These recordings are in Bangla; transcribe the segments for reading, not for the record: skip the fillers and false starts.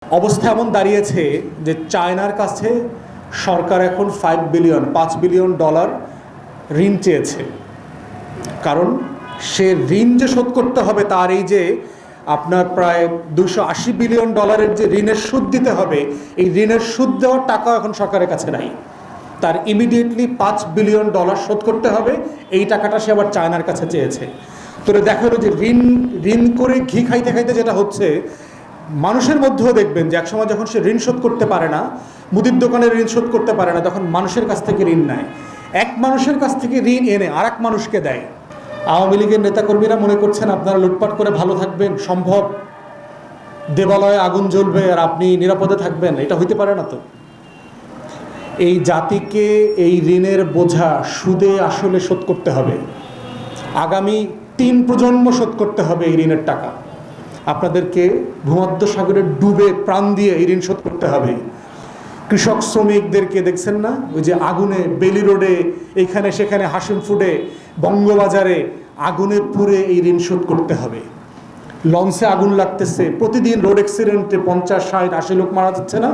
অবস্থা এমন দাঁড়িয়েছে যে চায়নার কাছে সরকার এখন $5 বিলিয়ন ঋণ চেয়েছে। কারণ সে ঋণ যে শোধ করতে হবে তার এই যে আপনার প্রায় $280 বিলিয়ন যে ঋণের সুদ দিতে হবে, এই ঋণের সুদ দেওয়ার টাকা এখন সরকারের কাছে নাই। তার ইমিডিয়েটলি $5 বিলিয়ন শোধ করতে হবে। এই টাকাটা সে আবার চায়নার কাছে চেয়েছে। তো দেখা হলো যে ঋণ করে ঘি খাইতে খাইতে যেটা হচ্ছে, মানুষের মধ্যেও দেখবেন যে একসময় যখন সে ঋণ শোধ করতে পারে না, মুদির দোকানের ঋণ শোধ করতে পারে না, তখন মানুষের কাছ থেকে ঋণ নেয়। এক মানুষের কাছ থেকে ঋণ এনে আর এক মানুষকে দেয়। আওয়ামী লীগের নেতাকর্মীরা মনে করছেন আপনারা লুটপাট করে ভালো থাকবেন, সম্ভব, দেবালয়ে আগুন জ্বলবে আর আপনি নিরাপদে থাকবেন, এটা হইতে পারে না। তো এই জাতিকে এই ঋণের বোঝা সুদে আসলে শোধ করতে হবে। আগামী 3 প্রজন্ম শোধ করতে হবে এই ঋণের টাকা। আপনাদেরকে ভূমধ্য সাগরে ডুবে প্রাণ দিয়ে এই ঋণ শোধ করতে হবে। কৃষক শ্রমিকদেরকে দেখছেন না, ওই যে আগুনে বেলি রোডে, এইখানে সেখানে, হাসিম ফুডে, বঙ্গবাজারে আগুনে পুড়ে এই ঋণ শোধ করতে হবে। লঞ্চে আগুন লাগতেছে, প্রতিদিন রোড অ্যাক্সিডেন্টে 50, 60, 80 লোক মারা যাচ্ছে না?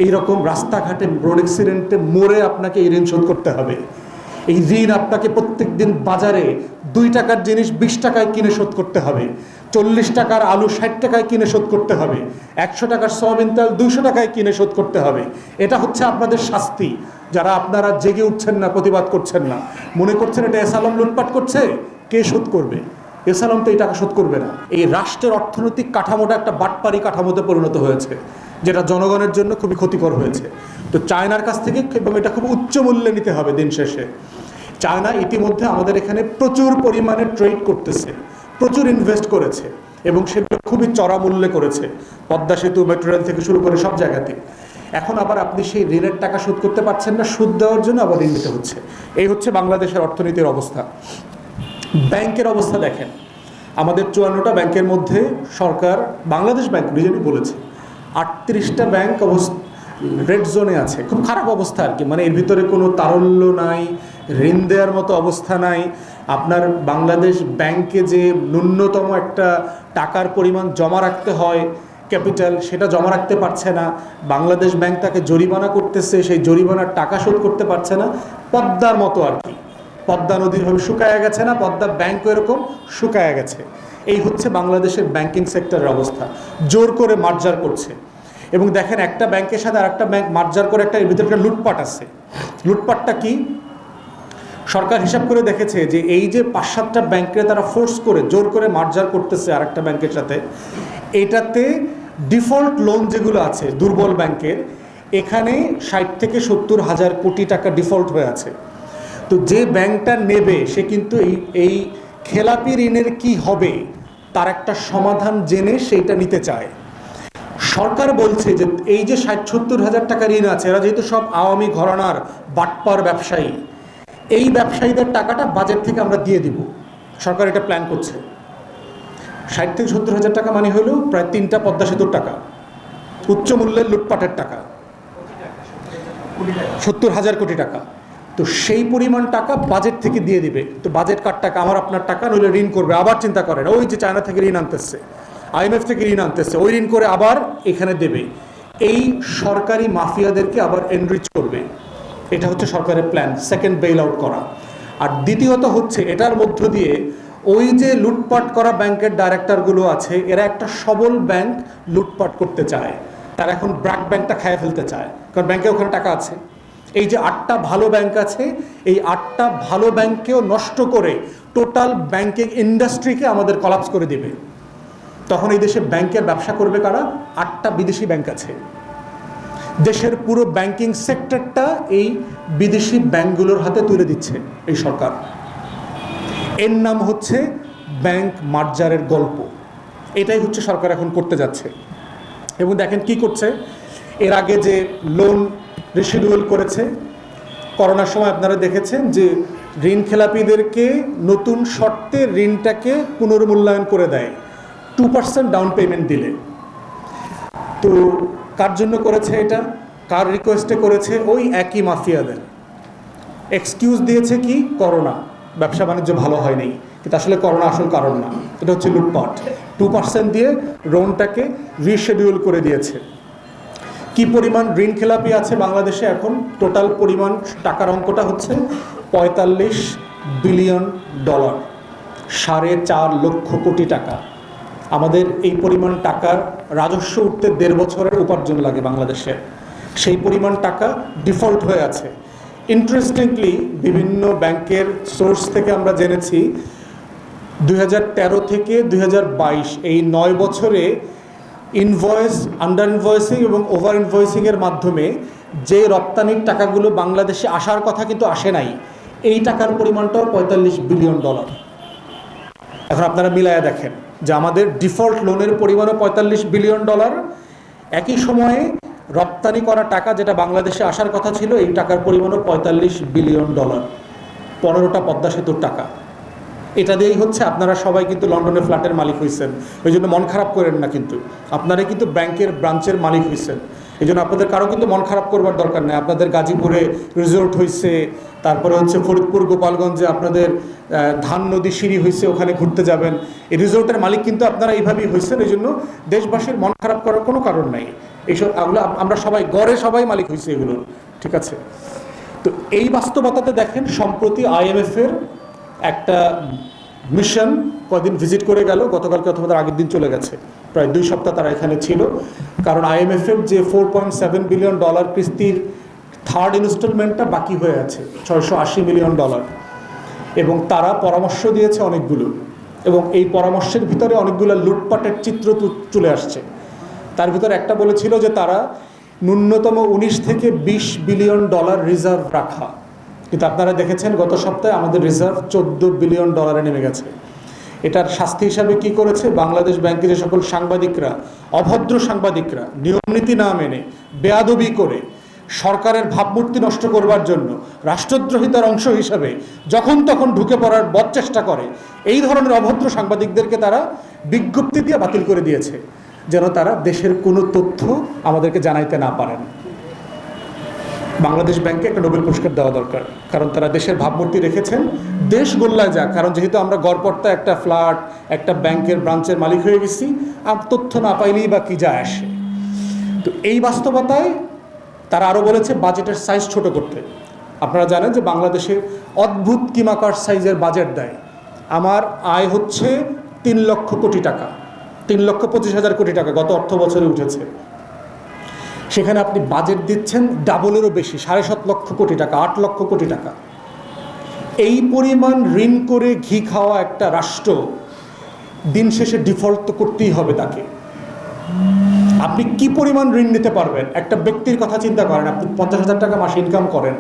এইরকম রাস্তাঘাটে রোড অ্যাক্সিডেন্টে মরে আপনাকে এই ঋণ শোধ করতে হবে। এই ঋণ আপনাকে প্রত্যেক দিন বাজারে 2 টাকার জিনিস 20 টাকায় কিনে শোধ করতে হবে, 40 টাকার আলু 60 টাকায় কিনে শোধ করতে হবে, 100 টাকার সয়াবিন তেল 200 টাকায় কিনে শোধ করতে হবে। এটা হচ্ছে আপনাদের শাস্তি। যারা আপনারা জেগে উঠছেন না, প্রতিবাদ করছেন না, মনে করছেন এটা এস আলম লুটপাট করছে, কে শোধ করবে? এস আলম তো এই টাকা শোধ করবে না। এই রাষ্ট্রের অর্থনৈতিক কাঠামোটা একটা বাটপারি কাঠামোতে পরিণত হয়েছে, যেটা জনগণের জন্য খুবই ক্ষতিকর হয়েছে। তো চায়নার কাছ থেকে, এবং এটা খুব উচ্চ মূল্যে নিতে হবে দিন শেষে। চায়না ইতিমধ্যে আমাদের এখানে প্রচুর পরিমাণে ট্রেড করতেছে, প্রচুর ইনভেস্ট করেছে, এবং সেগুলো খুবই চড়া মূল্যে করেছে, পদ্মা সেতু, মেট্রো রেল থেকে শুরু করে সব জায়গাতে। এখন আবার আপনি সেই ঋণের টাকা শোধ করতে পারছেন না, সুদ দেওয়ার জন্য আবার ঋণ দিতে হচ্ছে। এই হচ্ছে বাংলাদেশের অর্থনীতির অবস্থা। ব্যাংকের অবস্থা দেখেন, আমাদের 54টা ব্যাংকের মধ্যে সরকার, বাংলাদেশ ব্যাংক রিজনই বলেছে 38টা ব্যাংক রেড জোনে আছে। খুব খারাপ অবস্থা আর কি, মানে এর ভিতরে কোনো তারল্য নাই, ঋণ দেওয়ার মতো অবস্থা নাই। আপনার বাংলাদেশ ব্যাংকে যে ন্যূনতম একটা টাকার পরিমাণ জমা রাখতে হয়, ক্যাপিটাল, সেটা জমা রাখতে পারছে না। বাংলাদেশ ব্যাংক তাকে জরিমানা করতেছে, সেই জরিমানার টাকা শোধ করতে পারছে না। পদ্মার মতো আর কি, পদ্মা নদীরভাবে শুকায়া গেছে না, পদ্মা ব্যাংকও এরকম শুকায়া গেছে। এই হচ্ছে বাংলাদেশের ব্যাংকিং সেক্টরের অবস্থা। জোর করে মার্জার করছে, এবং দেখেন একটা ব্যাংকের সাথে আর একটা ব্যাংক মার্জার করে এর ভিতরে একটা লুটপাট আছে। লুটপাটটা কি? সরকার হিসাব করে দেখেছে যে এই যে 5-7টা ব্যাংকে তারা ফোর্স করে জোর করে মার্জার করতেছে আর একটা ব্যাংকের সাথে, এটাতে ডিফল্ট লোন যেগুলো আছে দুর্বল ব্যাংকের, এখানে 60 থেকে 70 হাজার কোটি টাকা ডিফল্ট হয়ে আছে। তো যে ব্যাংকটা নেবে সে কিন্তু এই খেলাপি ঋণের কি হবে তার একটা সমাধান জেনে সেইটা নিতে চায়। সরকার বলছে যে এই যে 60-70 হাজার টাকা ঋণ আছে, এরা যেহেতু সব আওয়ামী ঘরানার বাটপার ব্যবসায়ী, এই ব্যবসায়ীদের টাকাটা বাজেট থেকে আমরা দিয়ে দিব। সরকার এটা প্ল্যান করছে। 60 থেকে 70 হাজার টাকা মানে হলো প্রায় 3টা পদ্মা সেতুর টাকা, উচ্চ মূল্যের লুটপাটের টাকা, 70 হাজার কোটি টাকা। তো সেই পরিমাণ টাকা বাজেট থেকে দিয়ে দিবে। তো বাজেট কার টাকা? আমার আপনার টাকা, নইলে ঋণ করবে। আবার চিন্তা করেন, ওই যে চায়না থেকে ঋণ আনতেছে, IMF থেকে ঋণ আনতেছে, ওই ঋণ করে আবার এখানে দেবে। এই সরকারি মাফিয়াদেরকে আবার এনরিচ করবে। এটা হচ্ছে সরকারের প্ল্যান, সেকেন্ড বেইল আউট করা। আর দ্বিতীয়ত হচ্ছে এটার মধ্য দিয়ে ওই যে লুটপাট করা ব্যাংকের ডাইরেক্টরগুলো আছে, এরা একটা সবল ব্যাংক লুটপাট করতে চায়। তারা এখন ব্র্যাক ব্যাংকটা খাইয়ে ফেলতে চায়, কারণ ব্যাংকে ওখানে টাকা আছে। এই যে 8টা ভালো ব্যাংক আছে, এই 8টা ভালো ব্যাংককেও নষ্ট করে টোটাল ব্যাংকিং ইন্ডাস্ট্রিকে আমাদের কলাপস করে দিবে। তখন এই দেশে ব্যাংকের ব্যবসা করবে কারা? 8টা বিদেশি ব্যাংক আছে। দেশের পুরো ব্যাংকিং সেক্টরটা এই বিদেশি ব্যাংকগুলোর হাতে তুলে দিচ্ছে এই সরকার। এর নাম হচ্ছে ব্যাংক মার্জারের গল্প। এটাই হচ্ছে সরকার এখন করতে যাচ্ছে। এবং দেখেন কি করছে, এর আগে যে লোন রিশিডিউল করেছে, করোনার সময় আপনারা দেখেছেন যে ঋণ খেলাপিদেরকে নতুন শর্তে ঋণটাকে পুনর্মূল্যায়ন করে দেয় 2% ডাউন পেমেন্ট দিলে। তো কার জন্য করেছে এটা? কার রিকোয়েস্টে করেছে? ওই একই মাফিয়াদের। এক্সকিউজ দিয়েছে কি? করোনা, ব্যবসা বাণিজ্য ভালো হয়নি। কিন্তু আসলে করোনা আসল কারণ না, এটা হচ্ছে লুটপাট। 2% দিয়ে লোনটাকে রিশেডিউল করে দিয়েছে। কি পরিমাণ ঋণ খেলাপি আছে বাংলাদেশে এখন? টোটাল পরিমাণ টাকার অঙ্কটা হচ্ছে $45 বিলিয়ন, 4.5 লক্ষ কোটি টাকা। আমাদের এই পরিমাণ টাকার রাজস্ব উঠতে 1.5 বছরের উপার্জন লাগে বাংলাদেশে। সেই পরিমাণ টাকা ডিফল্ট হয়ে আছে। ইন্টারেস্টিংলি বিভিন্ন ব্যাংকের সোর্স থেকে আমরা জেনেছি 2013 থেকে 2022 এই 9 বছরে ইনভয়েস, আন্ডার ইনভয়েসিং এবং ওভার ইনভয়েসিংয়ের মাধ্যমে যে রপ্তানির টাকাগুলো বাংলাদেশে আসার কথা কিন্তু আসে নাই, এই টাকার পরিমাণটাও $45 বিলিয়ন। এখন আপনারা মিলায়া দেখেন যে আমাদের ডিফল্ট লোনের পরিমাণও $45 বিলিয়ন, একই সময়ে রপ্তানি করা টাকা যেটা বাংলাদেশে আসার কথা ছিল এই টাকার পরিমাণও $45 বিলিয়ন, 15টা পদ্মা সেতুর টাকা। এটা দিয়েই হচ্ছে আপনারা সবাই কিন্তু লন্ডনে ফ্ল্যাটের মালিক হয়েছেন, ওই জন্য মন খারাপ করেন না, কিন্তু আপনারা কিন্তু ব্যাংকের ব্রাঞ্চের মালিক হয়েছেন। এই জন্য আপনাদের কারো কিন্তু মন খারাপ করবার দরকার নেই। আপনাদের গাজীপুরে রিসোর্ট হয়েছে, তারপরে হচ্ছে ফরিদপুর গোপালগঞ্জে আপনাদের ধান নদী সিঁড়ি হয়েছে, ওখানে ঘুরতে যাবেন। এই রিসোর্টের মালিক কিন্তু আপনারা এইভাবেই হয়েছেন। এই জন্য দেশবাসীর মন খারাপ করার কোনো কারণ নাই। এইসব এগুলো আমরা সবাই গড়ে সবাই মালিক হয়েছে এগুলোর, ঠিক আছে? তো এই বাস্তবতাতে দেখেন সম্প্রতি IMF-এর একটা মিশন কদিন ভিজিট করে গেল, গতকালকে অথবা তার আগের দিন চলে গেছে, প্রায় 2 সপ্তাহ তারা এখানে ছিল। কারণ IMF-এর যে $4.7 বিলিয়ন কিস্তির থার্ড ইনস্টলমেন্টটা বাকি হয়ে আছে, $680 মিলিয়ন, এবং তারা পরামর্শ দিয়েছে অনেকগুলো, এবং এই পরামর্শের ভিতরে অনেকগুলো লুটপাটের চিত্র চলে আসছে। তার ভিতরে একটা বলেছিল যে তারা ন্যূনতম $19 থেকে $20 বিলিয়ন রিজার্ভ রাখা, কিন্তু আপনারা দেখেছেন গত সপ্তাহে আমাদের রিজার্ভ $14 বিলিয়ন নেমে গেছে। এটার শাস্তি হিসাবে কি করেছে? বাংলাদেশ ব্যাংকে যে সকল সাংবাদিকরা, অভদ্র সাংবাদিকরা, নিয়মনীতি না মেনে বেয়াদবি করে সরকারের ভাবমূর্তি নষ্ট করবার জন্য রাষ্ট্রদ্রোহিতার অংশ হিসাবে যখন তখন ঢুকে পড়ার বদচেষ্টা করে, এই ধরনের অভদ্র সাংবাদিকদেরকে তারা বিজ্ঞপ্তি দিয়ে বাতিল করে দিয়েছে, যেন তারা দেশের কোনো তথ্য আমাদেরকে জানাইতে না পারেন। বাংলাদেশ ব্যাংকে একটা নোবেল পুরস্কার দেওয়া দরকার, কারণ তারা দেশের ভাবমূর্তি রেখেছেন। দেশ গোল্লায় যাক, কারণ যেহেতু আমরা গড়পড়তা একটা ফ্ল্যাট, একটা ব্যাংকের ব্রাঞ্চের মালিক হয়ে গেছি, আর তথ্য না পাইলেই বা কী যায় আসে। তো এই বাস্তবতায় তারা আরও বলেছে বাজেটের সাইজ ছোট করতে। আপনারা জানেন যে বাংলাদেশের অদ্ভুত কিমাকার সাইজের বাজেট দেয়। আমার আয় হচ্ছে 3 লক্ষ কোটি টাকা, 3,25,000 কোটি টাকা গত অর্থ বছরে উঠেছে। সেখানে আপনি বাজেট দিচ্ছেন ডাবলেরও বেশি, 7.5 লক্ষ কোটি টাকা, 8 লক্ষ কোটি টাকা। এই পরিমাণ ঋণ করে ঘি খাওয়া একটা রাষ্ট্র দিন শেষে ডিফল্ট তো করতেই হবে তাকে। আপনি কি পরিমাণ ঋণ নিতে পারবেন? একটা ব্যক্তির কথা চিন্তা করেন, আপনি 50,000 টাকা মাসে ইনকাম করেন,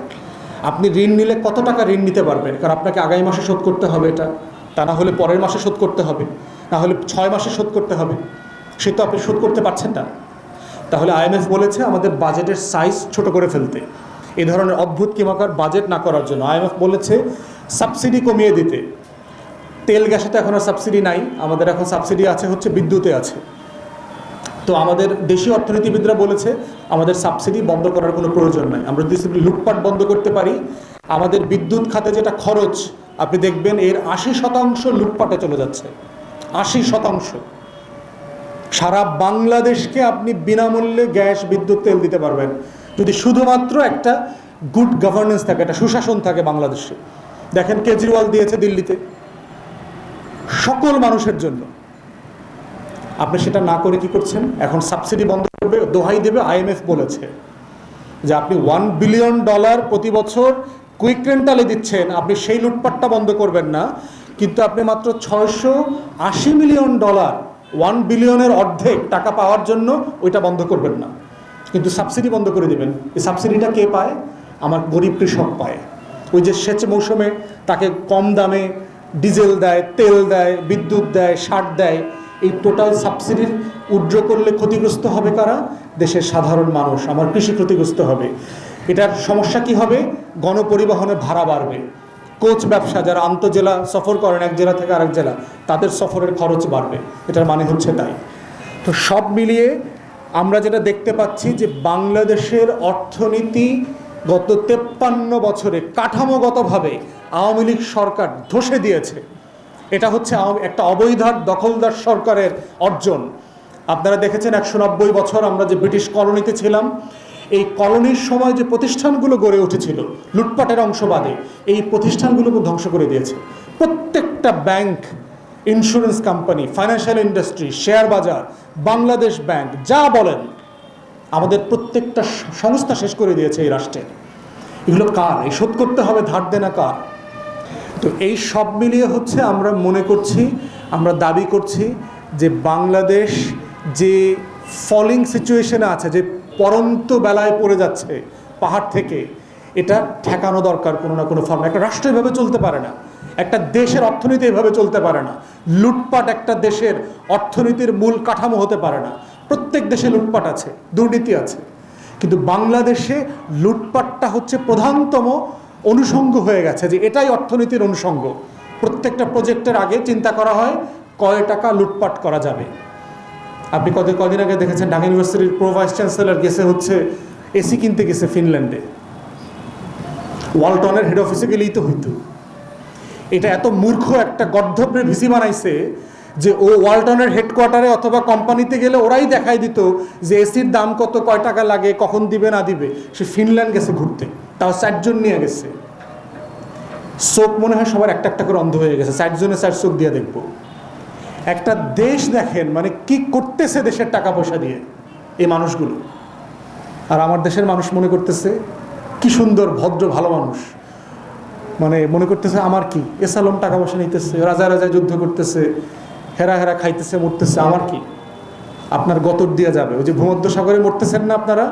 আপনি ঋণ নিলে কত টাকা ঋণ নিতে পারবেন? কারণ আপনাকে আগামী মাসে শোধ করতে হবে এটা, তা না হলে পরের মাসে শোধ করতে হবে, না হলে 6 মাসে শোধ করতে হবে। সে তো আপনি শোধ করতে পারছেন না। তাহলে IMF বলেছে আমাদের বাজেটের সাইজ ছোট করে ফেলতে, এই ধরনের অদ্ভুত কিমাকার বাজেট না করার জন্য। IMF বলেছে সাবসিডি কমিয়ে দিতে। তেল গ্যাসে তো এখন আর সাবসিডি নাই, আমাদের এখন সাবসিডি আছে হচ্ছে বিদ্যুতে আছে। তো আমাদের দেশীয় অর্থনীতিবিদরা বলেছে আমাদের সাবসিডি বন্ধ করার কোনো প্রয়োজন নাই। আমরা যদি লুটপাট বন্ধ করতে পারি, আমাদের বিদ্যুৎ খাতে যেটা খরচ আপনি দেখবেন এর 80% লুটপাটে চলে যাচ্ছে। 80%। সারা বাংলাদেশকে আপনি বিনামূল্যে গ্যাস, বিদ্যুৎ, তেল দিতে পারবেন যদি শুধুমাত্র একটা গুড গভর্নেন্স থাকে, একটা সুশাসন থাকে বাংলাদেশে। দেখেন কেজরিওয়াল দিয়েছে দিল্লিতে সকল মানুষের জন্য, আপনি সেটা না করে কি করছেন? এখন সাবসিডি বন্ধ করবে, দোহাই দেবে। IMF বলেছে যে আপনি $1 বিলিয়ন প্রতি বছর কুইক রেন্টালে দিচ্ছেন, আপনি সেই লুটপাটটা বন্ধ করবেন না, কিন্তু আপনি মাত্র $680 মিলিয়ন, 1 বিলিয়নের অর্ধেক টাকা পাওয়ার জন্য ওইটা বন্ধ করবেন না, কিন্তু সাবসিডি বন্ধ করে দেবেন। এই সাবসিডিটা কে পায়? আমার গরিব কৃষক পায়। ওই যে সেচ মৌসুমে তাকে কম দামে ডিজেল দেয়, তেল দেয়, বিদ্যুৎ দেয়, সার দেয়। এই টোটাল সাবসিডির উইথড্র করলে ক্ষতিগ্রস্ত হবে কারা? দেশের সাধারণ মানুষ, আমার কৃষি ক্ষতিগ্রস্ত হবে। এটার সমস্যা কি হবে? গণপরিবহনে ভাড়া বাড়বে, কোচ ব্যবসা, যারা আন্তঃজেলা সফর করেন এক জেলা থেকে আরেক জেলা, তাদের সফরের খরচ বাড়বে। এটার মানে হচ্ছে তাই। তো সব মিলিয়ে আমরা যেটা দেখতে পাচ্ছি যে বাংলাদেশের অর্থনীতি গত 53 বছরে কাঠামোগতভাবে আওয়ামী লীগ সরকার ধসে দিয়েছে। এটা হচ্ছে একটা অবৈধার দখলদার সরকারের অর্জন। আপনারা দেখেছেন 190 বছর আমরা যে ব্রিটিশ কলোনিতে ছিলাম, এই কলোনির সময় যে প্রতিষ্ঠানগুলো গড়ে উঠেছিল লুটপাটের অংশবাদে, এই প্রতিষ্ঠানগুলোকে ধ্বংস করে দিয়েছে। প্রত্যেকটা bank, insurance company, financial industry, share বাজার, বাংলাদেশ ব্যাংক, যা বলেন, আমাদের প্রত্যেকটা সংস্থা শেষ করে দিয়েছে এই রাষ্ট্রের। এগুলো কার? এই শোধ করতে হবে ধার দেনা কার? তো এই সব মিলিয়ে হচ্ছে আমরা মনে করছি, আমরা দাবি করছি যে বাংলাদেশ যে ফলিং সিচুয়েশনে আছে, যে পরন্ত বেলায় পড়ে যাচ্ছে পাহাড় থেকে, এটা ঠেকানো দরকার কোনো না কোনো ফর্মে। একটা রাষ্ট্র এভাবে চলতে পারে না, একটা দেশের অর্থনীতি এভাবে চলতে পারে না। লুটপাট একটা দেশের অর্থনীতির মূল কাঠামো হতে পারে না। প্রত্যেক দেশে লুটপাট আছে, দুর্নীতি আছে, কিন্তু বাংলাদেশে লুটপাটটা হচ্ছে প্রধানতম অনুষঙ্গ হয়ে গেছে, যে এটাই অর্থনীতির অনুষঙ্গ। প্রত্যেকটা প্রজেক্টের আগে চিন্তা করা হয় কয় টাকা লুটপাট করা যাবে। আপনি কদিন আগে দেখেছেন ঢাকা ইউনিভার্সিটির প্রো ভাইস চ্যান্সেলর গেছে হচ্ছে এসি কিনতে গেছে ফিনল্যান্ডে। ওয়ালটনের হেড অফিসে গেলেই তো হইতো। এটা এত মূর্খ একটা গর্ধব্যে ভিসি বানাইছে যে ও ওয়ালটনের হেডকোয়ার্টারে অথবা কোম্পানিতে গেলে ওরাই দেখাই দিত যে এসির দাম কত, কয় টাকা লাগে, কখন দিবে না দিবে। সে ফিনল্যান্ড গেছে ঘুরতে, তাও 4 জন নিয়ে গেছে। চোখ মনে হয় সবার একটা একটা করে অন্ধ হয়ে গেছে, 4 জনে 4 চোখ দিয়ে দেখবো। একটা দেশ দেখেন মানে কি করতেছে দেশের টাকা পয়সা দিয়ে এই মানুষগুলো। আর আমার দেশের মানুষ মনে করতেছে কি সুন্দর ভদ্র ভালো মানুষ, মানে মনে করতেছে আমার কি, এসালম টাকা পয়সা নিতেছে, রাজা রাজা যুদ্ধ করতেছে, হেরা হেরা খাইতেছে মরতেছে, আমার কি। আপনার গতর দিয়ে যাবে। ওই যে ভূমধ্য সাগরে মরতেছেন না আপনারা,